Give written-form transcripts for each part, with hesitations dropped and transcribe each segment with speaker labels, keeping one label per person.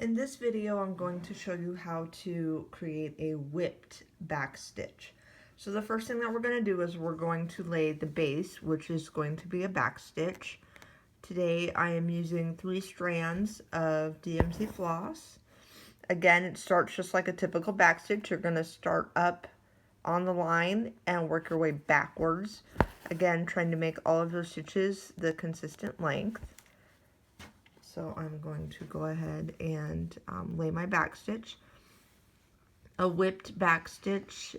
Speaker 1: In this video, I'm going to show you how to create a whipped backstitch. So the first thing that we're going to do is we're going to lay the base, which is going to be a backstitch. Today I am using 3 strands of DMC floss. Again, it starts just like a typical backstitch. You're going to start up on the line and work your way backwards. Again, trying to make all of your stitches the consistent length. So I'm going to go ahead and lay my backstitch. A whipped backstitch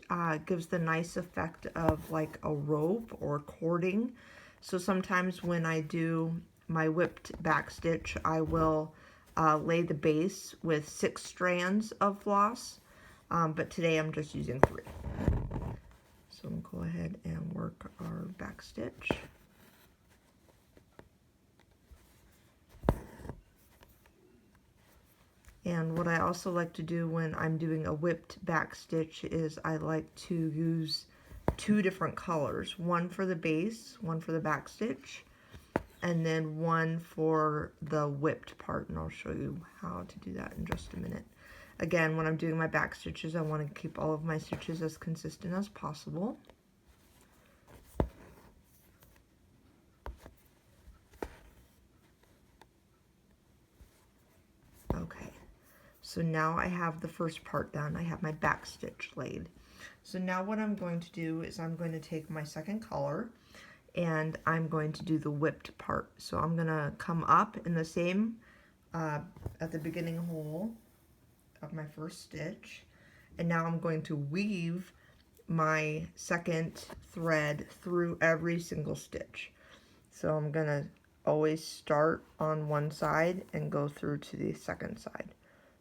Speaker 1: gives the nice effect of like a rope or cording. So sometimes when I do my whipped backstitch, I will lay the base with 6 strands of floss, but today I'm just using 3. So I'm going to go ahead and work our backstitch. And what I also like to do when I'm doing a whipped backstitch is I like to use 2 different colors. One for the base, one for the backstitch, and then one for the whipped part. And I'll show you how to do that in just a minute. Again, when I'm doing my backstitches, I want to keep all of my stitches as consistent as possible. Okay. So now I have the first part done. I have my back stitch laid. So now what I'm going to do is I'm going to take my second color and I'm going to do the whipped part. So I'm going to come up in the same, at the beginning hole of my first stitch. And now I'm going to weave my second thread through every single stitch. So I'm going to always start on one side and go through to the second side.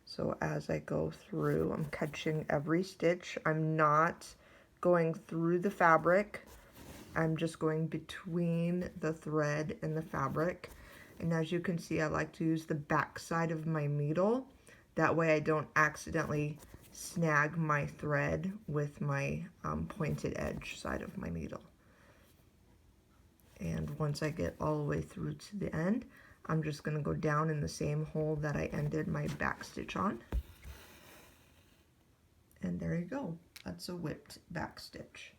Speaker 1: So as I go through, I'm catching every stitch. I'm not going through the fabric. I'm just going between the thread and the fabric. And as you can see, I like to use the back side of my needle. That way I don't accidentally snag my thread with my pointed edge side of my needle. And once I get all the way through to the end, I'm just going to go down in the same hole that I ended my back stitch on. And there you go. That's a whipped back stitch.